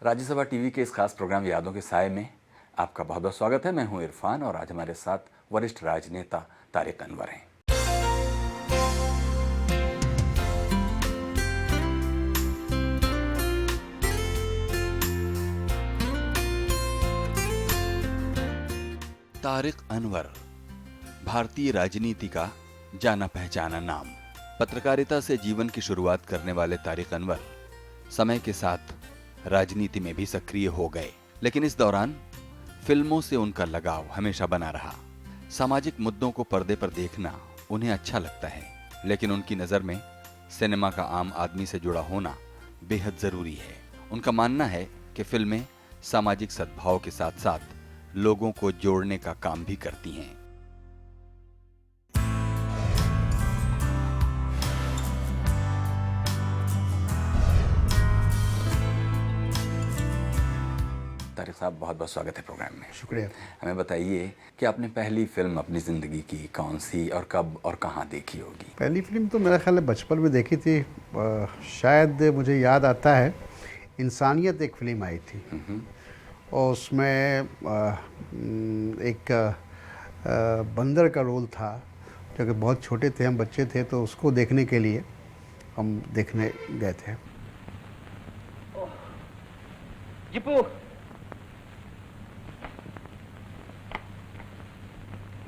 Rajya Sabha TV के इस खास प्रोग्राम यादों के साए में आपका बहुत बहुत स्वागत है। मैं हूं इरफान और आज हमारे साथ वरिष्ठ राजनेता तारिक अनवर हैं। तारिक अनवर भारतीय राजनीति का जाना पहचाना नाम। पत्रकारिता से जीवन की शुरुआत करने वाले तारिक अनवर समय के साथ राजनीति में भी सक्रिय हो गए, लेकिन इस दौरान फिल्मों से उनका लगाव हमेशा बना रहा। सामाजिक मुद्दों को पर्दे पर देखना उन्हें अच्छा लगता है, लेकिन उनकी नज़र में सिनेमा का आम आदमी से जुड़ा होना बेहद ज़रूरी है। उनका मानना है कि फिल्में सामाजिक सद्भाव के साथ साथ लोगों को जोड़ने का काम भी करती हैं। तारिक साहब, बहुत बहुत स्वागत है प्रोग्राम में। शुक्रिया। हमें बताइए कि आपने पहली फिल्म अपनी ज़िंदगी की कौन सी और कब और कहाँ देखी होगी? पहली फिल्म तो मेरा ख्याल है बचपन में देखी थी। शायद मुझे याद आता है, इंसानियत एक फ़िल्म आई थी और उसमें एक बंदर का रोल था, जो कि बहुत छोटे थे, हम बच्चे थे, तो उसको देखने के लिए हम देखने गए थे। जिप्पू,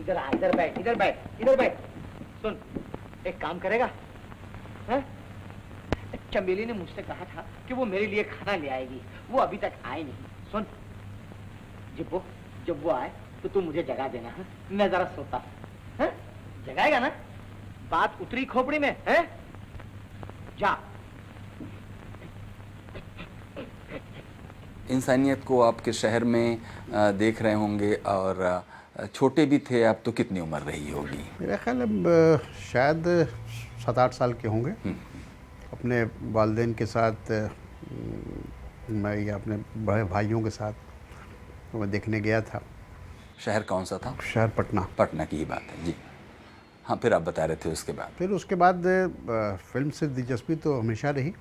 इधर आ, इधर बैठ, इधर बैठ, इधर बैठ। सुन, एक काम करेगा? हैं? चमेली ने मुझसे कहा था कि वो मेरे लिए खाना ले आएगी, वो अभी तक आई नहीं। सुन जिप्पू, जब वो आए तो तू मुझे जगा देना है, मैं जरा सोता हूं। हैं? जगाएगा ना? बात उतरी खोपड़ी में? हैं? जा। इंसानियत को आपके शहर में देख रहे होंगे और छोटे भी थे आप, तो कितनी उम्र रही होगी? मेरा ख्याल है शायद 7-8 साल के होंगे। अपने वालिदैन के साथ मैं या अपने बड़े भाइयों के साथ मैं देखने गया था। शहर कौन सा था? शहर पटना। पटना की ही बात है जी। हाँ, फिर आप बता रहे थे उसके बाद। फिर उसके बाद फिल्म से दिलचस्पी तो हमेशा रही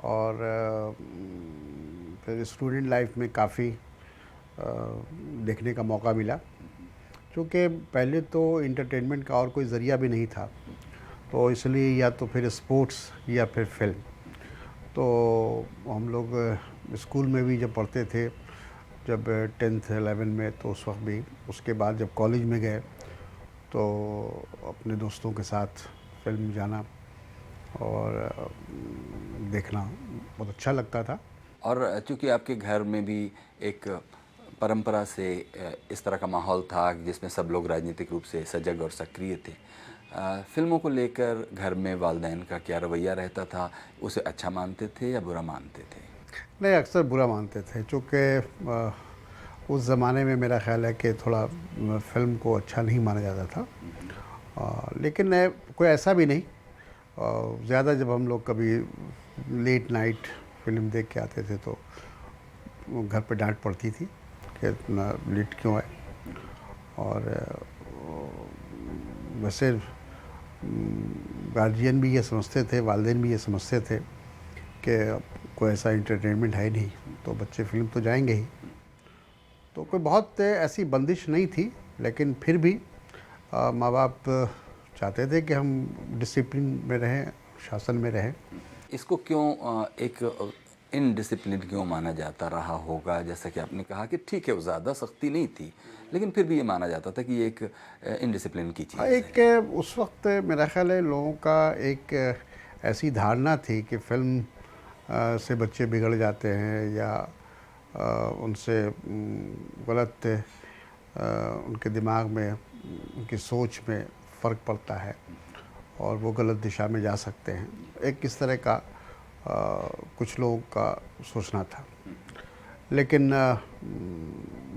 और फिर स्टूडेंट लाइफ में काफ़ी देखने का मौका मिला, क्योंकि पहले तो इंटरटेनमेंट का और कोई ज़रिया भी नहीं था, तो इसलिए या तो फिर स्पोर्ट्स या फिर फिल्म। तो हम लोग स्कूल में भी जब पढ़ते थे, जब 10th 11 में, तो उस वक्त भी, उसके बाद जब कॉलेज में गए तो अपने दोस्तों के साथ फिल्म जाना और देखना बहुत अच्छा लगता था। और चूँकि आपके घर में भी एक परंपरा से इस तरह का माहौल था जिसमें सब लोग राजनीतिक रूप से सजग और सक्रिय थे, फिल्मों को लेकर घर में वालिदैन का क्या रवैया रहता था? उसे अच्छा मानते थे या बुरा मानते थे? नहीं, अक्सर बुरा मानते थे, क्योंकि उस ज़माने में मेरा ख्याल है कि थोड़ा फिल्म को अच्छा नहीं माना जाता था। लेकिन कोई ऐसा भी नहीं। ज़्यादा जब हम लोग कभी लेट नाइट फिल्म देख के आते थे तो घर पे डांट पड़ती थी कि इतना लेट क्यों आए। और वैसे गार्जियन भी ये समझते थे, वालिदैन भी ये समझते थे कि कोई ऐसा इंटरटेनमेंट है नहीं, तो बच्चे फिल्म तो जाएंगे ही। तो कोई बहुत ऐसी बंदिश नहीं थी, लेकिन फिर भी माँ बाप चाहते थे कि हम डिसिप्लिन में रहें, शासन में रहें। इसको क्यों एक इनडिसिप्लिन क्यों माना जाता रहा होगा? जैसा कि आपने कहा कि ठीक है, वो ज़्यादा सख्ती नहीं थी, लेकिन फिर भी ये माना जाता था कि ये एक इनडिसिप्लिन की चीज़ है। उस वक्त मेरा ख्याल है लोगों का एक ऐसी धारणा थी कि फिल्म से बच्चे बिगड़ जाते हैं या उनसे गलत उनके दिमाग में, उनकी सोच में फ़र्क पड़ता है और वो गलत दिशा में जा सकते हैं। एक इस तरह का कुछ लोगों का सोचना था। लेकिन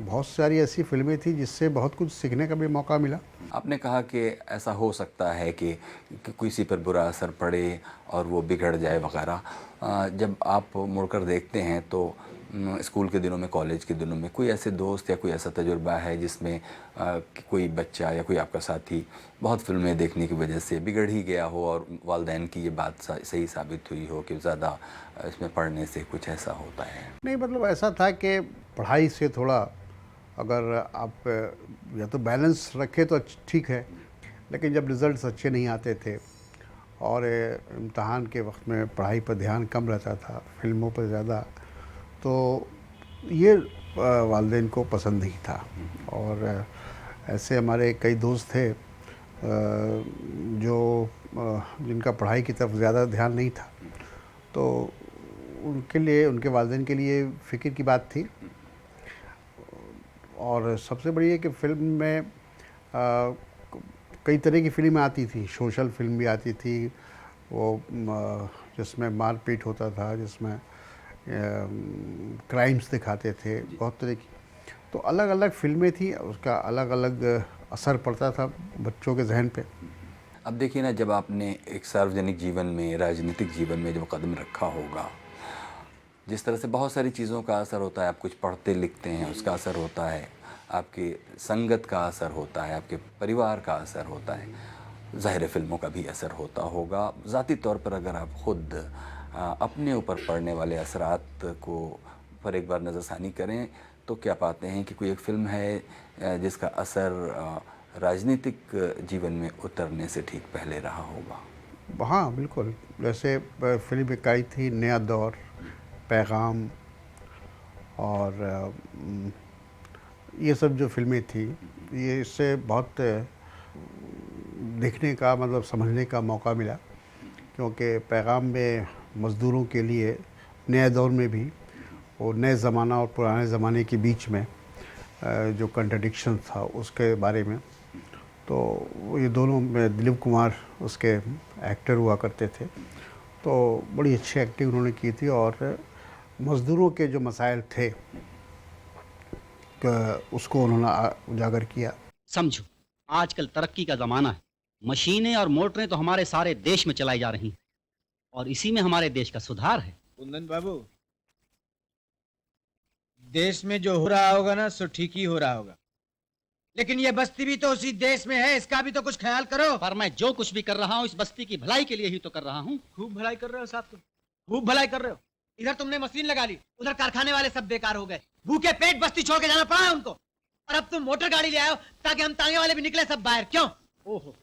बहुत सारी ऐसी फिल्में थी जिससे बहुत कुछ सीखने का भी मौका मिला। आपने कहा कि ऐसा हो सकता है कि किसी पर बुरा असर पड़े और वो बिगड़ जाए वगैरह। जब आप मुड़कर देखते हैं तो स्कूल के दिनों में, कॉलेज के दिनों में कोई ऐसे दोस्त या कोई ऐसा तजुर्बा है जिसमें कि कोई बच्चा या कोई आपका साथी बहुत फिल्में देखने की वजह से बिगड़ ही गया हो और वालिदैन की ये बात सही साबित हुई हो कि ज़्यादा इसमें पढ़ने से कुछ ऐसा होता है? नहीं, मतलब ऐसा था कि पढ़ाई से थोड़ा अगर आप या तो बैलेंस रखें तो ठीक है, लेकिन जब रिज़ल्ट्स अच्छे नहीं आते थे और इम्तहान के वक्त में पढ़ाई पर ध्यान कम रहता था, फिल्मों पर ज़्यादा, तो ये वालिदैन को पसंद नहीं था। और ऐसे हमारे कई दोस्त थे जो जिनका पढ़ाई की तरफ ज़्यादा ध्यान नहीं था, तो उनके लिए, उनके वालिदैन के लिए फ़िक्र की बात थी। और सबसे बड़ी है कि फ़िल्म में कई तरह की फ़िल्में आती थी, सोशल फ़िल्म भी आती थी, वो जिसमें मारपीट होता था, जिसमें क्राइम्स दिखाते थे, बहुत तरह की। तो अलग अलग फ़िल्में थी, उसका अलग अलग असर पड़ता था बच्चों के जहन पे। अब देखिए ना, जब आपने एक सार्वजनिक जीवन में, राजनीतिक जीवन में जब कदम रखा होगा, जिस तरह से बहुत सारी चीज़ों का असर होता है, आप कुछ पढ़ते लिखते हैं उसका असर होता है, आपकी संगत का असर होता है, आपके परिवार का असर होता है, ज़ाहिर फिल्मों का भी असर होता होगा। ज़ाती तौर पर अगर आप खुद अपने ऊपर पड़ने वाले असरात को पर एक बार नज़रसानी करें तो क्या पाते हैं कि कोई एक फ़िल्म है जिसका असर राजनीतिक जीवन में उतरने से ठीक पहले रहा होगा? हाँ, बिल्कुल। जैसे फ़िल्म एक आई थी नया दौर, पैगाम, और ये सब जो फ़िल्में थी, ये इससे बहुत देखने का, मतलब समझने का मौका मिला, क्योंकि पैगाम में मज़दूरों के लिए नए दौर में भी वो नए ज़माना और पुराने ज़माने के बीच में जो कंट्रडिक्शन था उसके बारे में। तो ये दोनों में दिलीप कुमार उसके एक्टर हुआ करते थे, तो बड़ी अच्छी एक्टिंग उन्होंने की थी। और मज़दूरों के जो मसाइल थे उसको उन्होंने उजागर किया। समझो, आजकल तरक्की का ज़माना है। मशीनें और मोटरें तो हमारे सारे देश में चलाई जा रही हैं और इसी में हमारे देश का सुधार है। कुंदन बाबू, देश में जो हो रहा होगा ना सो ठीक ही हो रहा होगा, लेकिन ये बस्ती भी तो उसी देश में है, इसका भी तो कुछ ख्याल करो। पर मैं जो कुछ भी कर रहा हूँ इस बस्ती की भलाई के लिए ही तो कर रहा हूँ। खूब भलाई कर रहे हो साहब, तुम खूब भलाई कर रहे हो। इधर तुमने मशीन लगा ली, उधर कारखाने वाले सब बेकार हो गए, भूखे पेट बस्ती छोड़ के जाना पड़ा है उनको। और अब तुम मोटर गाड़ी ले आए हो ताकि हम तांगे वाले भी निकले सब बाहर। क्यों? ओहो,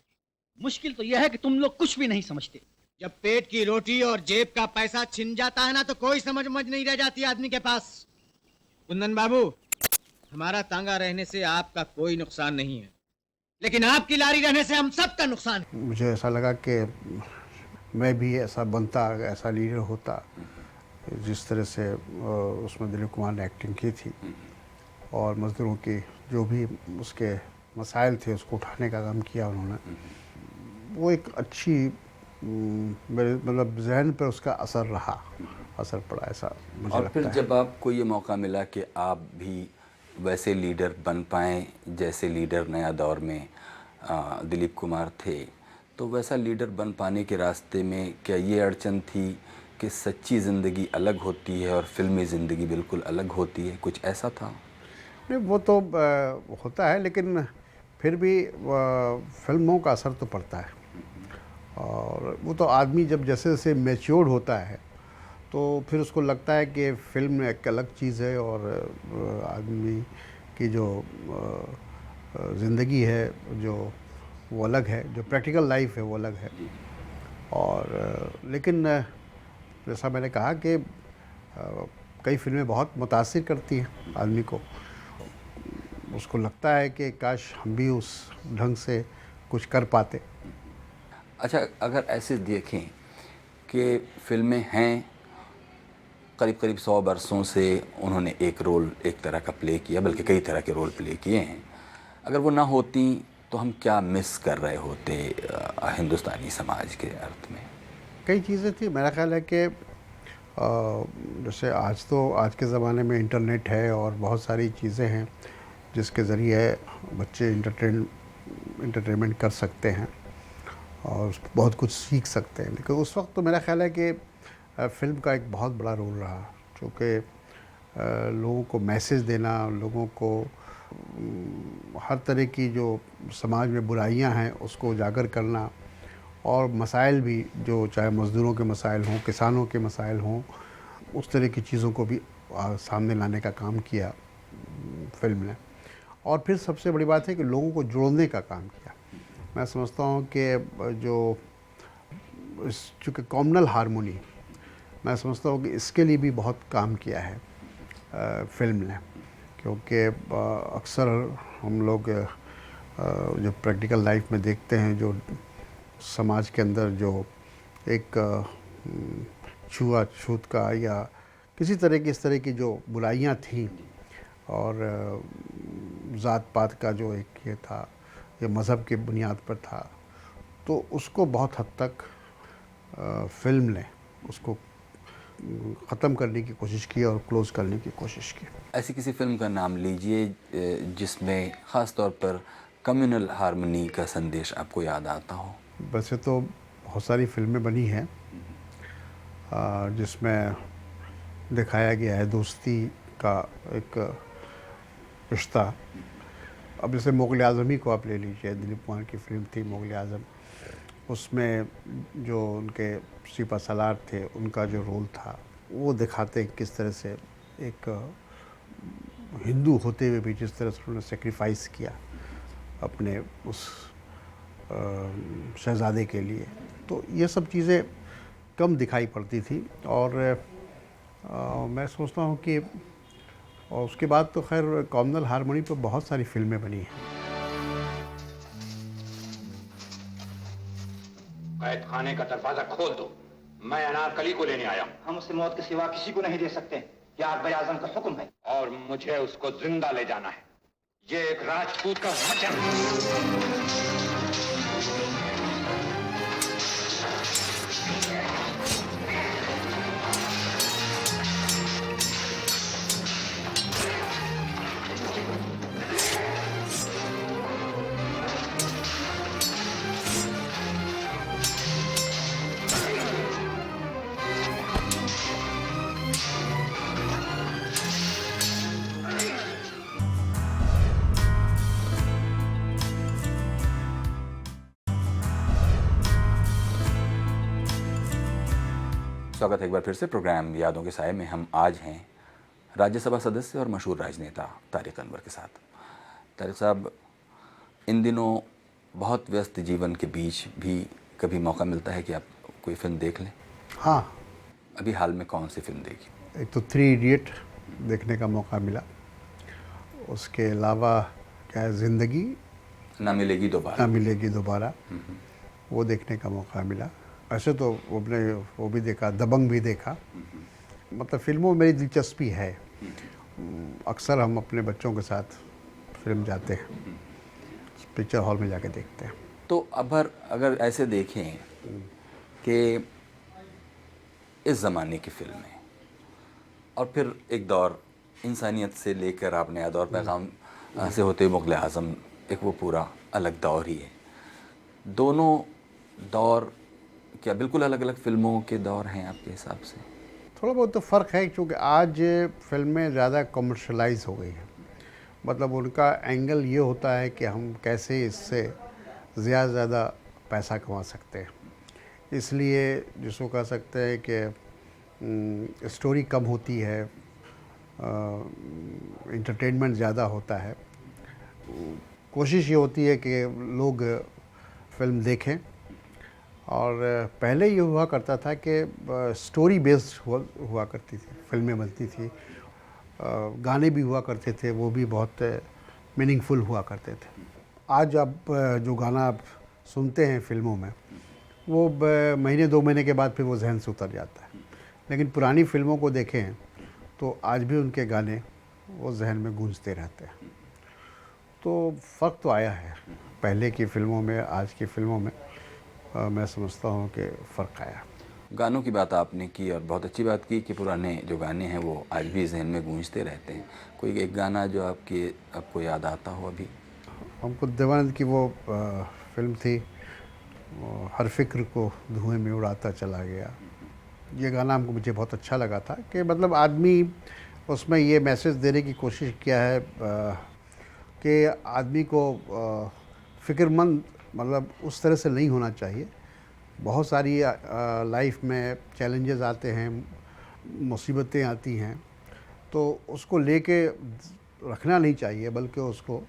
मुश्किल तो यह है कि तुम लोग कुछ भी नहीं समझते। जब पेट की रोटी और जेब का पैसा छिन जाता है ना तो कोई समझ नहीं रह जाती आदमी के पास। कुंदन बाबू, हमारा तांगा रहने से आपका कोई नुकसान नहीं है, लेकिन आपकी लारी रहने से हम सबका नुकसान है। मुझे ऐसा लगा कि मैं भी ऐसा बनता, ऐसा लीडर होता जिस तरह से उसमें दिलीप कुमार ने एक्टिंग की थी, और मज़दूरों की जो भी उसके मसाइल थे उसको उठाने का काम किया उन्होंने। वो एक अच्छी मेरे मतलब जहन पर उसका असर पड़ा, ऐसा मुझे और लगता फिर है। जब आपको ये मौका मिला कि आप भी वैसे लीडर बन पाएँ जैसे लीडर नया दौर में दिलीप कुमार थे, तो वैसा लीडर बन पाने के रास्ते में क्या ये अड़चन थी कि सच्ची ज़िंदगी अलग होती है और फिल्मी ज़िंदगी बिल्कुल अलग होती है? कुछ ऐसा था? नहीं, वो तो होता है, लेकिन फिर भी फिल्मों का असर तो पड़ता है। और वो तो आदमी जब जैसे जैसे मैच्योर होता है तो फिर उसको लगता है कि फ़िल्म एक अलग चीज़ है और आदमी की जो ज़िंदगी है जो वो अलग है, जो प्रैक्टिकल लाइफ है वो अलग है। और लेकिन जैसा मैंने कहा कि कई फिल्में बहुत मुतासिर करती हैं आदमी को, उसको लगता है कि काश हम भी उस ढंग से कुछ कर पाते। अच्छा, अगर ऐसे देखें कि फिल्में हैं, करीब करीब 100 बरसों से उन्होंने एक रोल एक तरह का प्ले किया, बल्कि कई तरह के रोल प्ले किए हैं। अगर वो ना होती तो हम क्या मिस कर रहे होते हिंदुस्तानी समाज के अर्थ में? कई चीज़ें थी। मेरा ख्याल है कि जैसे आज के ज़माने में इंटरनेट है और बहुत सारी चीज़ें हैं जिसके ज़रिए बच्चे इंटरटेनमेंट कर सकते हैं और बहुत कुछ सीख सकते हैं। लेकिन उस वक्त तो मेरा ख्याल है कि फ़िल्म का एक बहुत बड़ा रोल रहा, क्योंकि लोगों को मैसेज देना, लोगों को हर तरह की जो समाज में बुराइयां हैं उसको उजागर करना, और मसाइल भी जो चाहे मज़दूरों के मसाइल हों, किसानों के मसाइल हों, उस तरह की चीज़ों को भी सामने लाने का काम किया फिल्म ने। और फिर सबसे बड़ी बात है कि लोगों को जोड़ने का काम किया। मैं समझता हूँ कि जो चूँकि कॉम्युनल हारमोनी, मैं समझता हूँ कि इसके लिए भी बहुत काम किया है फिल्म ने, क्योंकि अक्सर हम लोग जो प्रैक्टिकल लाइफ में देखते हैं, जो समाज के अंदर जो एक छुआछूत का या किसी तरह की इस तरह की जो बुराइयां थीं, और ज़ात पात का जो एक ये था, ये मज़हब के बुनियाद पर था, तो उसको बहुत हद तक फिल्म ने उसको ख़त्म करने की कोशिश की और क्लोज़ करने की कोशिश की। ऐसी किसी फिल्म का नाम लीजिए जिसमें ख़ास तौर पर कम्युनल हार्मनी का संदेश आपको याद आता हो। वैसे तो बहुत सारी फिल्में बनी हैं जिसमें दिखाया गया है दोस्ती का एक रिश्ता। अब जैसे मुग़ल आज़म ही को आप ले लीजिए, दिलीप कुमार की फिल्म थी मुग़ल आज़म, उसमें जो उनके सिपा सालार थे, उनका जो रोल था, वो दिखाते हैं किस तरह से एक हिंदू होते हुए भी जिस तरह से उन्होंने सेक्रीफाइस किया अपने उस शहज़ादे के लिए। तो ये सब चीज़ें कम दिखाई पड़ती थी, और मैं सोचता हूँ कि और उसके बाद तो खैर कॉम्युनल हार्मनी पर बहुत सारी फिल्में बनी हैं। कैद खाने का दरवाजा खोल दो, मैं अनारकली को लेने आया हूँ। हम उसे मौत के सिवा किसी को नहीं दे सकते, यह अकबर आजम का हुक्म है। और मुझे उसको जिंदा ले जाना है, ये एक राजपूत का वचन है। स्वागत है एक बार फिर से प्रोग्राम यादों के साए में। हम आज हैं राज्यसभा सदस्य और मशहूर राजनेता तारिक अनवर के साथ। तारिक साहब, इन दिनों बहुत व्यस्त जीवन के बीच भी कभी मौका मिलता है कि आप कोई फिल्म देख लें? हाँ, अभी हाल में कौन सी फिल्म देखी? एक तो 3 इडियट देखने का मौका मिला, उसके अलावा क्या है, ज़िंदगी ना मिलेगी दोबारा। ना मिलेगी दोबारा, वो देखने का मौका मिला। ऐसे तो वो भी देखा, दबंग भी देखा। मतलब फिल्मों में मेरी दिलचस्पी है। अक्सर हम अपने बच्चों के साथ फिल्म जाते हैं, पिक्चर हॉल में जाके देखते हैं। तो अगर ऐसे देखें कि इस ज़माने की फिल्में और फिर एक दौर इंसानियत से लेकर आपने नया दौर पैगाम से होते हुए मुग़ल आज़म, एक वो पूरा अलग दौर ही है। दोनों दौर क्या बिल्कुल अलग अलग फिल्मों के दौर हैं आपके हिसाब से? थोड़ा बहुत तो फ़र्क है, क्योंकि आज फिल्में ज़्यादा कमर्शलाइज हो गई हैं। मतलब उनका एंगल ये होता है कि हम कैसे इससे ज़्यादा से ज़्यादा पैसा कमा सकते हैं। इसलिए जिसको कह सकते हैं कि स्टोरी कम होती है, इंटरटेनमेंट ज़्यादा होता है। कोशिश ये होती है कि लोग फिल्म देखें, और पहले ये हुआ करता था कि स्टोरी बेस्ड हुआ करती थी, फिल्में बनती थी, गाने भी हुआ करते थे, वो भी बहुत मीनिंगफुल हुआ करते थे। आज आप जो गाना आप सुनते हैं फिल्मों में, वो महीने 2 महीने के बाद फिर वो जहन से उतर जाता है। लेकिन पुरानी फिल्मों को देखें तो आज भी उनके गाने वो जहन में गूंजते रहते हैं। तो फ़र्क तो आया है पहले की फिल्मों में, आज की फिल्मों में। मैं समझता हूँ कि फ़र्क आया। गानों की बात आपने की और बहुत अच्छी बात की कि पुराने जो गाने हैं वो आज भी जहन में गूंजते रहते हैं। कोई एक गाना जो आपको याद आता हो अभी? हमको देवानंद की वो फिल्म थी, हर फिक्र को धुएं में उड़ाता चला गया। ये गाना हमको मुझे बहुत अच्छा लगा था कि मतलब आदमी उसमें ये मैसेज देने की कोशिश किया है कि आदमी को फ़िक्रमंद मतलब उस तरह से नहीं होना चाहिए। बहुत सारी लाइफ में चैलेंजेस आते हैं, मुसीबतें आती हैं, तो उसको लेके रखना नहीं चाहिए, बल्कि उसको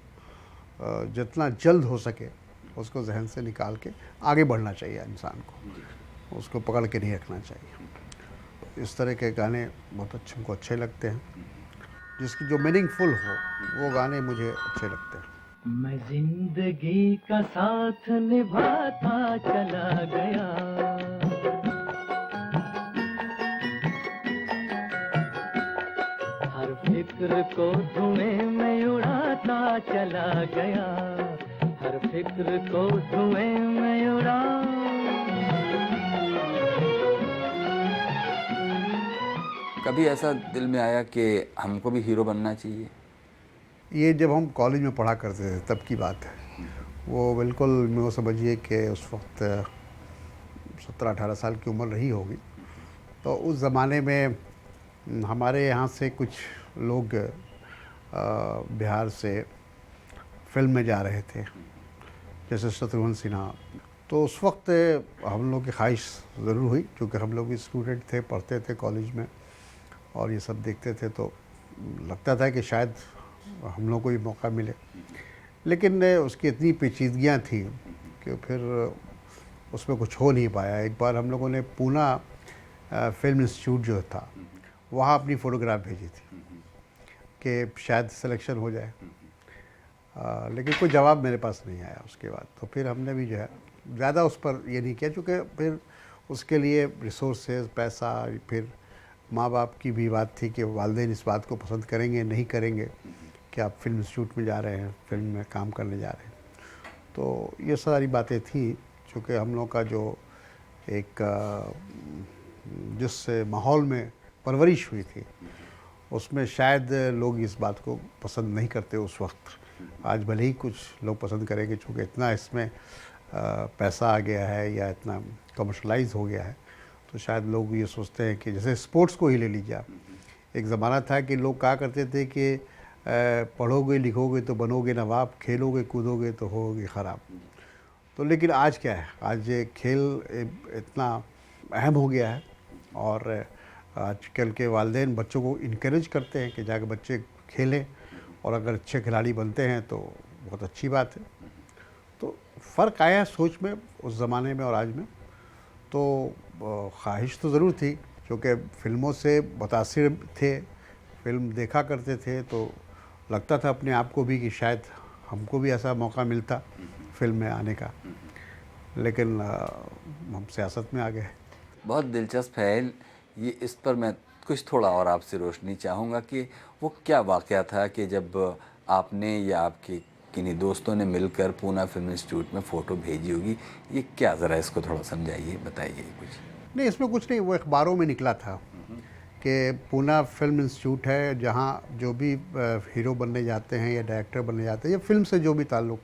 जितना जल्द हो सके उसको जहन से निकाल के आगे बढ़ना चाहिए इंसान को, उसको पकड़ के नहीं रखना चाहिए। इस तरह के गाने बहुत हमको अच्छे लगते हैं, जिसकी जो मीनिंगफुल हो वो गाने मुझे अच्छे लगते हैं। मैं जिंदगी का साथ निभाता चला गया, हर फिक्र को धुएं में उड़ाता चला गया, हर फिक्र को धुएं में उड़ा। कभी ऐसा दिल में आया कि हमको भी हीरो बनना चाहिए? ये जब हम कॉलेज में पढ़ा करते थे तब की बात है। वो बिल्कुल वो समझिए कि उस वक्त 17-18 साल की उम्र रही होगी। तो उस ज़माने में हमारे यहाँ से कुछ लोग बिहार से फिल्म में जा रहे थे, जैसे शत्रुघ्न सिन्हा। तो उस वक्त हम लोग की ख्वाहिश ज़रूर हुई, क्योंकि हम लोग भी स्टूडेंट थे, पढ़ते थे कॉलेज में और ये सब देखते थे, तो लगता था कि शायद हम लोग को भी मौका मिले। लेकिन उसकी इतनी पेचीदगियाँ थी कि फिर उसमें कुछ हो नहीं पाया। एक बार हम लोगों ने पूना फिल्म इंस्टीट्यूट जो था वहाँ अपनी फ़ोटोग्राफ भेजी थी कि शायद सिलेक्शन हो जाए, लेकिन कोई जवाब मेरे पास नहीं आया उसके बाद। तो फिर हमने भी जो है ज़्यादा उस पर ये नहीं किया, चूँकि फिर उसके लिए रिसोर्सेज, पैसा, फिर माँ बाप की भी बात थी कि वालिदैन इस बात को पसंद करेंगे नहीं करेंगे कि आप फिल्म इंस्टीट्यूट में जा रहे हैं, फिल्म में काम करने जा रहे हैं। तो ये सारी बातें थी, चूँकि हम लोग का जो एक जिस माहौल में परवरिश हुई थी उसमें शायद लोग इस बात को पसंद नहीं करते उस वक्त। आज भले ही कुछ लोग पसंद करेंगे, चूँकि इतना इसमें पैसा आ गया है या इतना कमर्शलाइज हो गया है, तो शायद लोग ये सोचते हैं कि जैसे स्पोर्ट्स को ही ले लीजिए आप। एक ज़माना था कि लोग कहा करते थे कि पढ़ोगे लिखोगे तो बनोगे नवाब, खेलोगे कूदोगे तो होगे ख़राब। तो लेकिन आज क्या है, आज ये खेल इतना अहम हो गया है और आजकल के वालिदैन बच्चों को इनकरेज करते हैं कि जाकर बच्चे खेलें, और अगर अच्छे खिलाड़ी बनते हैं तो बहुत अच्छी बात है। तो फ़र्क आया है सोच में उस ज़माने में और आज में। तो ख्वाहिश तो ज़रूर थी, क्योंकि फ़िल्मों से मुतासिर थे, फ़िल्म देखा करते थे, तो लगता था अपने आप को भी कि शायद हमको भी ऐसा मौका मिलता फ़िल्म में आने का, लेकिन हम सियासत में आ गए। बहुत दिलचस्प है ये, इस पर मैं कुछ थोड़ा और आपसे रोशनी चाहूँगा कि वो क्या वाक़या था कि जब आपने या आपके किन्हीं दोस्तों ने मिलकर पूना फिल्म इंस्टीट्यूट में फ़ोटो भेजी होगी, ये क्या, ज़रा इसको थोड़ा समझाइए, बताइए कुछ। नहीं, इसमें कुछ नहीं, वो अखबारों में निकला था कि पूना फिल्म इंस्टीट्यूट है, जहाँ जो भी हीरो बनने जाते हैं या डायरेक्टर बनने जाते हैं या फिल्म से जो भी ताल्लुक़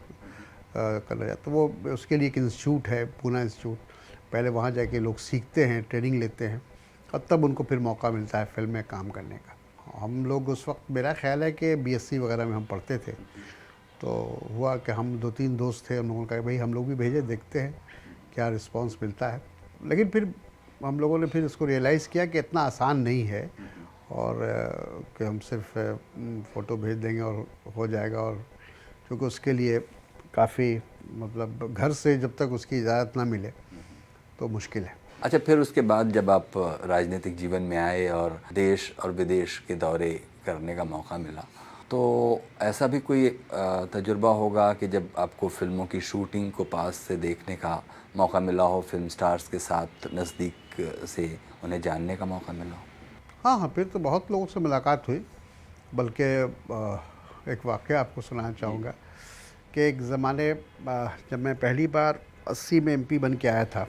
करना जाता है, वो उसके लिए एक इंस्टीट्यूट है, पूना इंस्टीट्यूट। पहले वहाँ जाके लोग सीखते हैं, ट्रेनिंग लेते हैं और तब उनको फिर मौका मिलता है फिल्म में काम करने का। हम लोग उस वक्त, मेरा ख्याल है कि BSc वगैरह में हम पढ़ते थे, तो हुआ कि हम 2-3 दोस्त थे, हम लोगों ने कहा भाई हम लोग भी भेजे, देखते हैं क्या रिस्पांस मिलता है। लेकिन फिर हम लोगों ने फिर इसको रियलाइज़ किया कि इतना आसान नहीं है, और कि हम सिर्फ फ़ोटो भेज देंगे और हो जाएगा, और क्योंकि उसके लिए काफ़ी मतलब घर से जब तक उसकी इजाज़त ना मिले तो मुश्किल है। अच्छा, फिर उसके बाद जब आप राजनीतिक जीवन में आए और देश और विदेश के दौरे करने का मौका मिला, तो ऐसा भी कोई तजुर्बा होगा कि जब आपको फिल्मों की शूटिंग को पास से देखने का मौका मिला हो, फिल्म स्टार्स के साथ नज़दीक से उन्हें जानने का मौका मिला हो? हाँ हाँ, फिर तो बहुत लोगों से मुलाकात हुई। बल्कि एक वाक़या आपको सुनाना चाहूँगा कि एक ज़माने जब मैं पहली बार 80 में MP बन के आया था,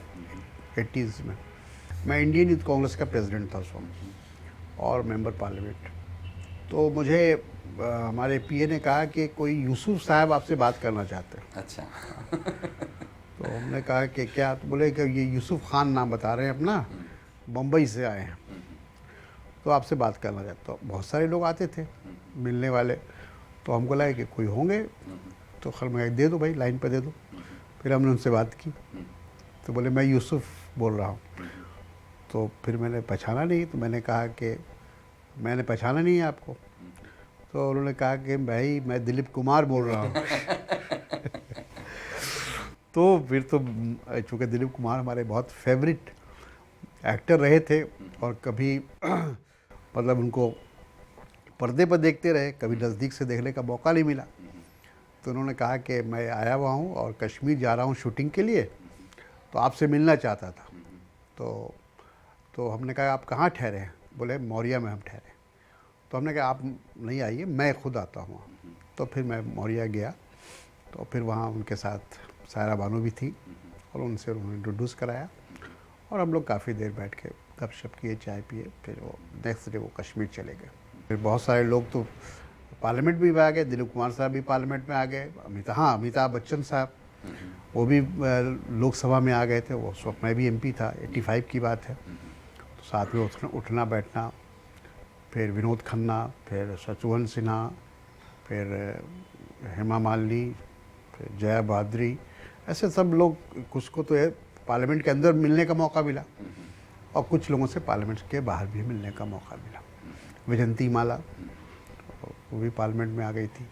80s में, मैं इंडियन यूथ कांग्रेस का प्रेसिडेंट था उस वक्त और मेंबर पार्लियामेंट। तो मुझे हमारे PA ने कहा कि कोई यूसुफ साहब आपसे बात करना चाहते हैं। अच्छा। तो हमने कहा कि क्या? तो बोले कि ये यूसुफ खान नाम बता रहे हैं अपना, बम्बई से आए हैं। तो आपसे बात करना चाहता हूँ। बहुत सारे लोग आते थे मिलने वाले, तो हमको लगा कि कोई होंगे, तो खैर मैं दे दो भाई, लाइन पे दे दो। फिर हमने उनसे बात की, तो बोले मैं यूसुफ बोल रहा हूँ। तो फिर मैंने पहचाना नहीं, तो मैंने कहा कि मैंने पहचाना नहीं है आपको। तो उन्होंने कहा कि भाई मैं दिलीप कुमार बोल रहा हूँ। तो फिर तो चूँकि दिलीप कुमार हमारे बहुत फेवरेट एक्टर रहे थे, और कभी मतलब उनको पर्दे पर देखते रहे, कभी नज़दीक से देखने का मौका नहीं मिला। तो उन्होंने कहा कि मैं आया हुआ हूँ और कश्मीर जा रहा हूँ शूटिंग के लिए, तो आपसे मिलना चाहता था। तो हमने कहा आप कहाँ ठहरे हैं? बोले मौरिया में हम ठहरे। तो हमने कहा आप नहीं आइए, मैं खुद आता हूँ। तो फिर मैं मौरिया गया, तो फिर वहाँ उनके साथ सायरा बानो भी थी, और उनसे उन्होंने इंट्रोड्यूस कराया, और हम लोग काफ़ी देर बैठ के गपशप किए, चाय पिए। फिर वो नेक्स्ट डे वो कश्मीर चले गए। फिर बहुत सारे लोग तो पार्लियामेंट भी आ गए, दिलीप कुमार साहब भी पार्लियामेंट में आ गए, अमिताभ बच्चन साहब वो भी लोकसभा में आ गए थे। वो उस वक्त मैं भी एमपी था, 85 की बात है। तो साथ में उठना बैठना, फिर विनोद खन्ना, फिर शत्रुघ्न सिन्हा, फिर हेमा मालिनी, फिर जया बहादुरी, ऐसे सब लोग, कुछ को तो पार्लियामेंट के अंदर मिलने का मौका मिला, और कुछ लोगों से पार्लियामेंट के बाहर भी मिलने का मौका मिला। विजंती माला वो भी पार्लियामेंट में आ गई थी।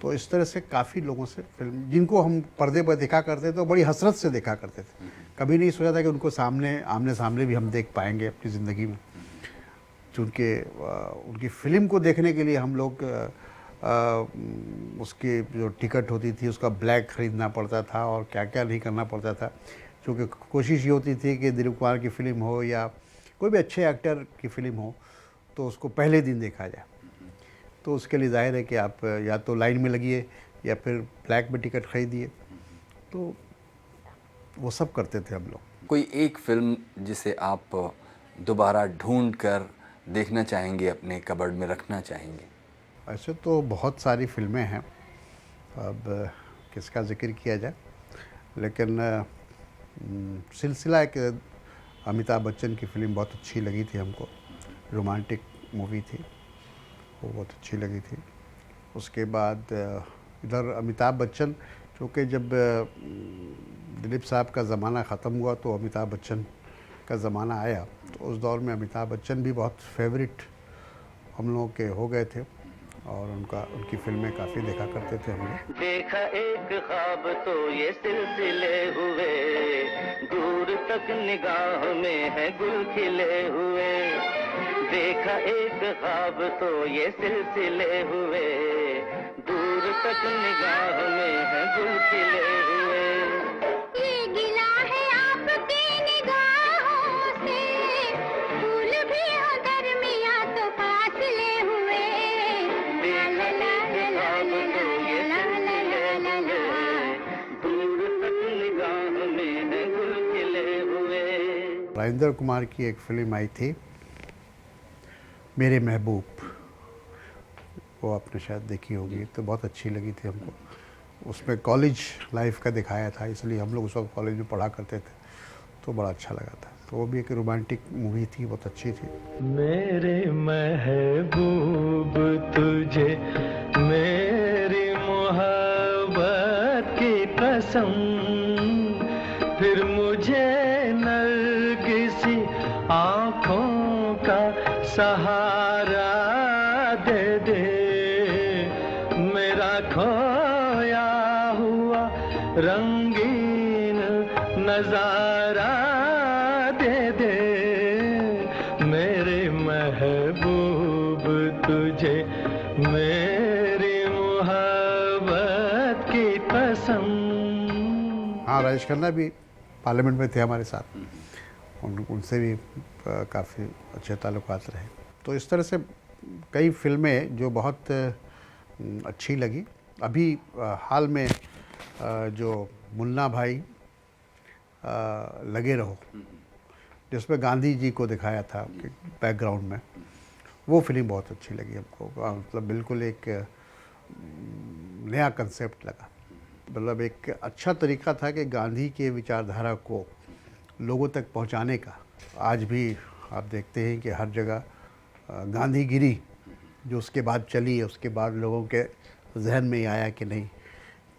तो इस तरह से काफ़ी लोगों से फिल्म, जिनको हम पर्दे पर देखा करते थे, तो बड़ी हसरत से देखा करते थे। कभी नहीं सोचा था कि उनको आमने सामने भी हम देख पाएंगे अपनी ज़िंदगी में। चूँकि उनकी फ़िल्म को देखने के लिए हम लोग उसकी जो टिकट होती थी उसका ब्लैक ख़रीदना पड़ता था, और क्या क्या नहीं करना पड़ता था। क्योंकि कोशिश ये होती थी कि दिलीप कुमार की फ़िल्म हो या कोई भी अच्छे एक्टर की फ़िल्म हो, तो उसको पहले दिन देखा जाए। तो उसके लिए ज़ाहिर है कि आप या तो लाइन में लगिए, या फिर ब्लैक में टिकट ख़रीदिए। तो वो सब करते थे हम लोग। कोई एक फिल्म जिसे आप दोबारा ढूंढ कर देखना चाहेंगे, अपने कबर्ड में रखना चाहेंगे? ऐसे तो बहुत सारी फिल्में हैं, अब किसका ज़िक्र किया जाए, लेकिन सिलसिला एक अमिताभ बच्चन की फ़िल्म बहुत अच्छी लगी थी हमको, रोमांटिक मूवी थी, वो बहुत अच्छी लगी थी। उसके बाद इधर अमिताभ बच्चन, क्योंकि जब दिलीप साहब का ज़माना ख़त्म हुआ तो अमिताभ बच्चन का ज़माना आया, तो उस दौर में अमिताभ बच्चन भी बहुत फेवरेट हम लोगों के हो गए थे, और उनकी फिल्में काफ़ी देखा करते थे हम लोग। देखा एक ख्वाब तो ये सिलसिले हुए, दूर तक निगाह में है गुल खिले हुए। देखा एक ख्वाब तो ये सिलसिले हुए, दूर तक निगाह में है गुल खिले हुए। ये गिला है आपकी निगाहों से, फूल भी हो दरमिया तो फासले हुए। देखा एक ख्वाब तो ये सिलसिले हुए, दूर तक निगाह में है गुल खिले हुए। राजेंद्र कुमार की एक फिल्म आई थी मेरे महबूब, वो आपने शायद देखी होगी, तो बहुत अच्छी लगी थी हमको। उसमें कॉलेज लाइफ का दिखाया था, इसलिए हम लोग उस वक्त कॉलेज में पढ़ा करते थे, तो बड़ा अच्छा लगा था। तो वो भी एक रोमांटिक मूवी थी, बहुत अच्छी थी। मेरे महबूब तुझे मेरी मोहब्बत की कसम, फिर मुझे नरगिसी आँखों का सहारा दे दे, मेरा खोया हुआ रंगीन नजारा दे दे, मेरे महबूब तुझे मेरी मोहब्बत की कसम। हाँ, राजेश खन्ना भी पार्लियामेंट में थे हमारे साथ, उनसे भी काफ़ी अच्छे ताल्लुकात रहे। तो इस तरह से कई फिल्में जो बहुत अच्छी लगी। अभी हाल में जो मुन्ना भाई लगे रहो, जिसमें गांधी जी को दिखाया था बैकग्राउंड में, वो फिल्म बहुत अच्छी लगी हमको। मतलब बिल्कुल एक नया कंसेप्ट लगा। मतलब एक अच्छा तरीका था कि गांधी के विचारधारा को लोगों तक पहुंचाने का। आज भी आप देखते हैं कि हर जगह गांधीगिरी जो उसके बाद चली, उसके बाद लोगों के जहन में ही आया कि नहीं,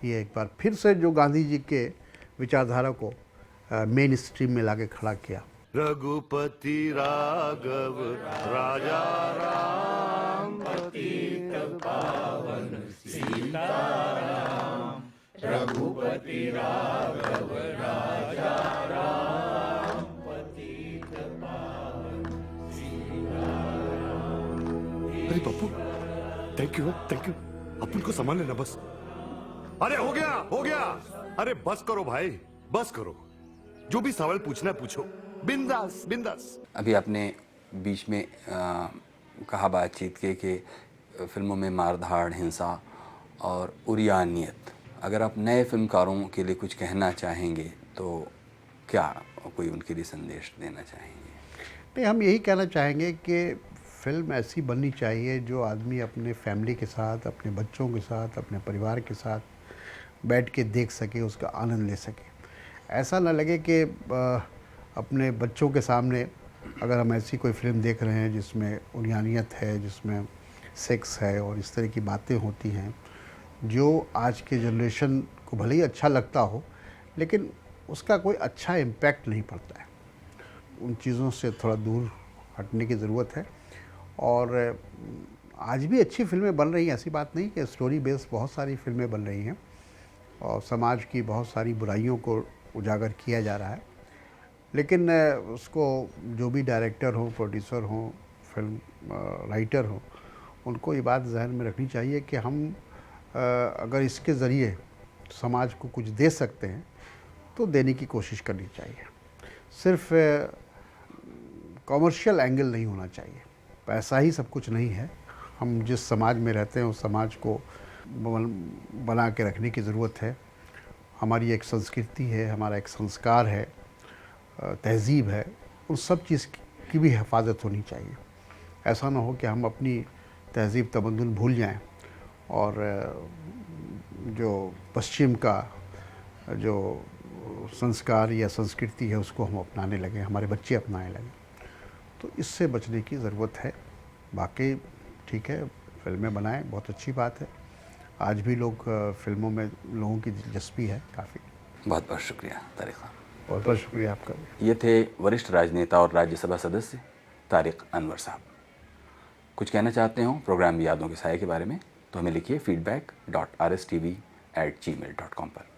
ये एक बार फिर से जो गांधी जी के विचारधारा को मेन स्ट्रीम में लाके खड़ा किया। रघुपति राघव राजा राम पतित पावन सीताराम, रघुपति राघव राजा राम पतित पावन सीताराम। अरे पप्पू, थैंक यू। अपन को संभाल लेना बस। अरे हो गया। अरे बस करो भाई, बस करो। जो भी सवाल पूछना है पूछो, बिंदास। अभी आपने बीच में कहा बातचीत के कि फिल्मों में मारधाड़, हिंसा और उरियानियत, अगर आप नए फिल्मकारों के लिए कुछ कहना चाहेंगे तो क्या कोई उनके लिए संदेश देना चाहेंगे? नहीं, हम यही कहना चाहेंगे कि फिल्म ऐसी बननी चाहिए जो आदमी अपने फैमिली के साथ, अपने बच्चों के साथ, अपने परिवार के साथ बैठ के देख सके, उसका आनंद ले सके। ऐसा ना लगे कि अपने बच्चों के सामने अगर हम ऐसी कोई फिल्म देख रहे हैं जिसमें उरियानियत है, जिसमें सेक्स है और इस तरह की बातें होती हैं जो आज के जनरेशन को भले ही अच्छा लगता हो, लेकिन उसका कोई अच्छा इम्पैक्ट नहीं पड़ता है। उन चीज़ों से थोड़ा दूर हटने की ज़रूरत है। और आज भी अच्छी फिल्में बन रही हैं, ऐसी बात नहीं कि स्टोरी बेस्ड बहुत सारी फिल्में बन रही हैं और समाज की बहुत सारी बुराइयों को उजागर किया जा रहा है। लेकिन उसको जो भी डायरेक्टर हो, प्रोड्यूसर हो, फिल्म राइटर हो, उनको ये बात जहन में रखनी चाहिए कि हम अगर इसके ज़रिए समाज को कुछ दे सकते हैं तो देने की कोशिश करनी चाहिए। सिर्फ कॉमर्शियल एंगल नहीं होना चाहिए। पैसा ही सब कुछ नहीं है। हम जिस समाज में रहते हैं उस समाज को बना के रखने की ज़रूरत है। हमारी एक संस्कृति है, हमारा एक संस्कार है, तहज़ीब है, उन सब चीज़ की भी हिफाजत होनी चाहिए। ऐसा ना हो कि हम अपनी तहज़ीब तमद्दुन भूल जाएं और जो पश्चिम का जो संस्कार या संस्कृति है उसको हम अपनाने लगें, हमारे बच्चे अपनाने लगें। तो इससे बचने की ज़रूरत है। बाकी ठीक है, फिल्में बनाएं, बहुत अच्छी बात है। आज भी लोग फिल्मों में लोगों की दिलचस्पी है काफ़ी। बहुत बहुत शुक्रिया तारिक खान। बहुत बहुत शुक्रिया आपका भी। ये थे वरिष्ठ राजनेता और राज्यसभा सदस्य तारिक अनवर साहब। कुछ कहना चाहते हो प्रोग्राम यादों के साए के बारे में तो हमें लिखिए feedback.rstv@gmail.com पर।